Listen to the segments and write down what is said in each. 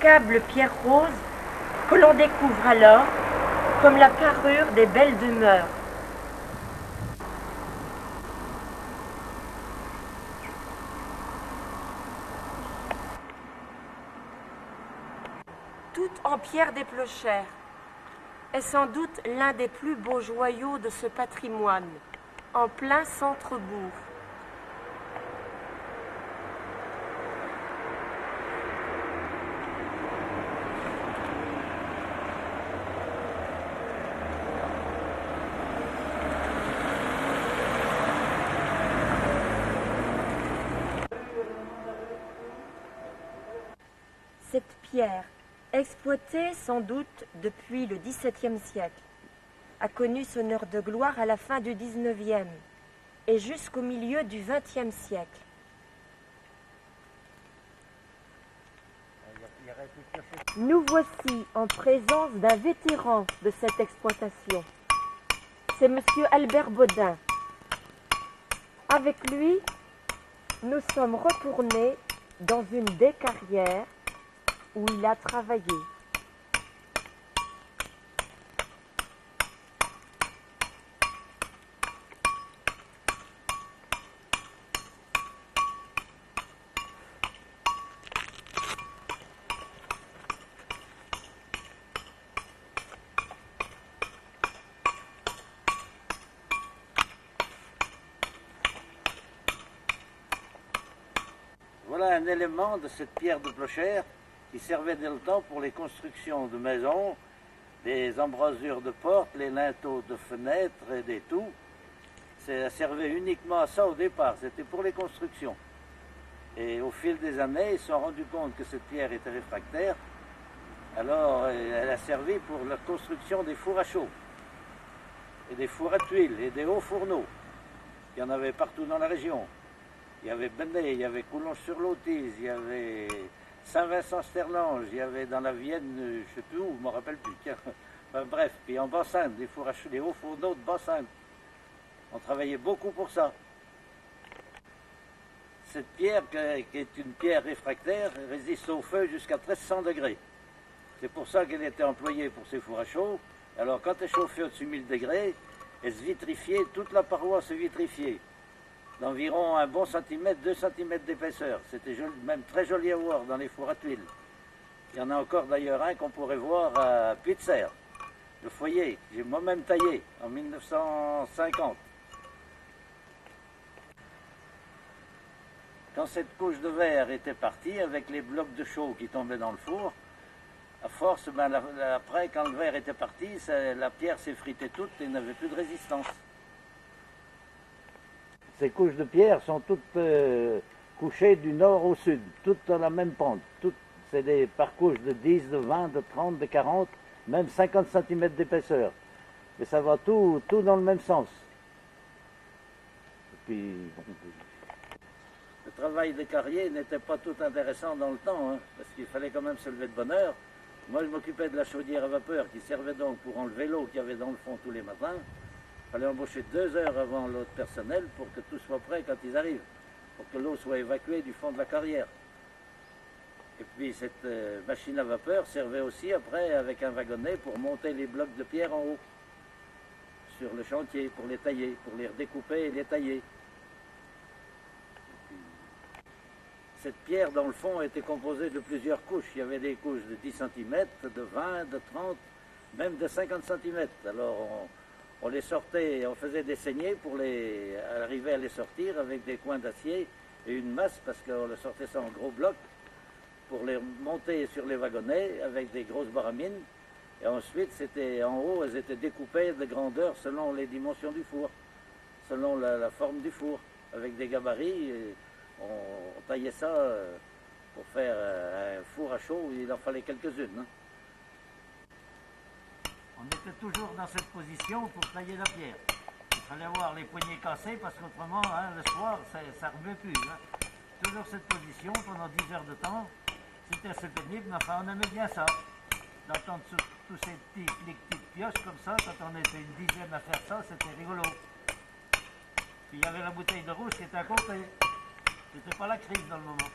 remarquable pierre rose que l'on découvre alors comme la parure des belles demeures. Toute en pierre d'Éplochère, est sans doute l'un des plus beaux joyaux de ce patrimoine, en plein centre-bourg. Cette pierre, exploitée sans doute depuis le XVIIe siècle, a connu son heure de gloire à la fin du XIXe et jusqu'au milieu du XXe siècle. Nous voici en présence d'un vétéran de cette exploitation. C'est monsieur Albert Baudin. Avec lui, nous sommes retournés dans une des carrières où il a travaillé. Voilà un élément de cette pierre d'Éplochère qui servait dès le temps pour les constructions de maisons, des embrasures de portes, les linteaux de fenêtres et des tout. Ça servait uniquement à ça au départ, c'était pour les constructions. Et au fil des années, ils se sont rendus compte que cette pierre était réfractaire. Alors, elle a servi pour la construction des fours à chaud, et des fours à tuiles, et des hauts fourneaux. Il y en avait partout dans la région. Il y avait Benet, il y avait Coulonges-sur-l'Autise, il y avait Saint-Vincent-Sterlange, il y avait dans la Vienne, je ne sais plus où, je ne me rappelle plus. Tiens. Enfin, bref, puis en Bas-Sainte, des fours à chaud, des hauts fourneaux de Bas-Sainte. On travaillait beaucoup pour ça. Cette pierre, qui est une pierre réfractaire, résiste au feu jusqu'à 1300 degrés. C'est pour ça qu'elle était employée pour ces fours à chaud. Alors quand elle chauffait au-dessus de 1000 degrés, elle se vitrifiait, toute la paroi se vitrifiait. D'environ un bon centimètre, 2 centimètres d'épaisseur. C'était même très joli à voir dans les fours à tuiles. Il y en a encore d'ailleurs un qu'on pourrait voir à Puy-de-Serre, le foyer, que j'ai moi-même taillé en 1950. Quand cette couche de verre était partie, avec les blocs de chaux qui tombaient dans le four, à force, après, quand le verre était parti, la pierre s'effritait toute et n'avait plus de résistance. Ces couches de pierre sont toutes couchées du nord au sud, toutes dans la même pente. C'est des par couches de 10, de 20, de 30, de 40, même 50 cm d'épaisseur. Et ça va tout dans le même sens. Et puis, le travail de carrier n'était pas tout intéressant dans le temps, hein, parce qu'il fallait quand même se lever de bonne heure. Moi, je m'occupais de la chaudière à vapeur qui servait donc pour enlever l'eau qu'il y avait dans le fond tous les matins. Il fallait embaucher 2 heures avant l'autre personnel pour que tout soit prêt quand ils arrivent, pour que l'eau soit évacuée du fond de la carrière. Et puis cette machine à vapeur servait aussi après avec un wagonnet pour monter les blocs de pierre en haut, sur le chantier, pour les tailler, pour les redécouper et les tailler. Cette pierre, dans le fond, était composée de plusieurs couches. Il y avait des couches de 10 cm, de 20, de 30, même de 50 cm. Alors on les sortait, on faisait des saignées pour arriver à les sortir avec des coins d'acier et une masse, parce qu'on le sortait ça en gros blocs, pour les monter sur les wagonnets avec des grosses baramines. Et ensuite, c'était en haut, elles étaient découpées de grandeur selon les dimensions du four, selon la forme du four, avec des gabarits. Et on taillait ça pour faire un four à chaud, il en fallait quelques-unes. Hein. On était toujours dans cette position pour tailler la pierre. Il fallait avoir les poignets cassés parce qu'autrement, hein, le soir, ça ne remuait plus. Hein. Toujours cette position pendant 10 heures de temps. C'était assez pénible, mais enfin, on aimait bien ça. D'entendre tous ces petites pioches comme ça, quand on était une dizaine à faire ça, c'était rigolo. Puis il y avait la bouteille de rouge qui était à côté. C'était pas la crise dans le moment.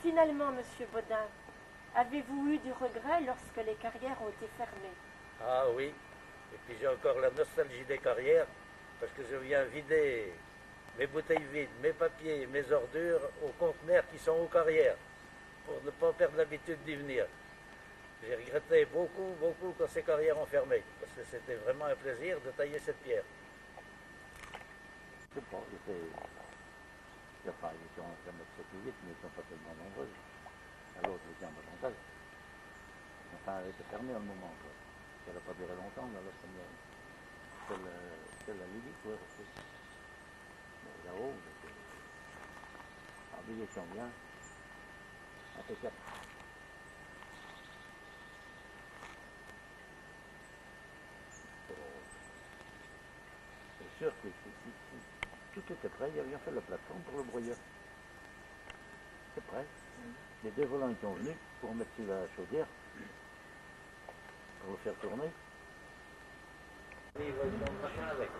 Finalement, monsieur Baudin, avez-vous eu du regret lorsque les carrières ont été fermées? Ah oui, et puis j'ai encore la nostalgie des carrières, parce que je viens vider mes bouteilles vides, mes papiers, mes ordures aux conteneurs qui sont aux carrières, pour ne pas perdre l'habitude d'y venir. J'ai regretté beaucoup, beaucoup quand ces carrières ont fermé, parce que c'était vraiment un plaisir de tailler cette pierre. Je sais pas, il y a pas, ils sont en train de 7 ou 8, mais ils ne sont pas tellement nombreux. Alors, les gens davantage. Enfin, elle était fermée un moment, quoi. Ça n'a pas duré longtemps, là, la première. C'est la limite, ouais, aussi. Mais là-haut, les billets sont bien. Impeccable. C'est sûr que si tout était prêt, il avait bien fait la plateforme pour le broyeur. C'est prêt. Les deux volants ils sont venus pour mettre sur la chaudière, pour le faire tourner. Et ils veulent le machin avec.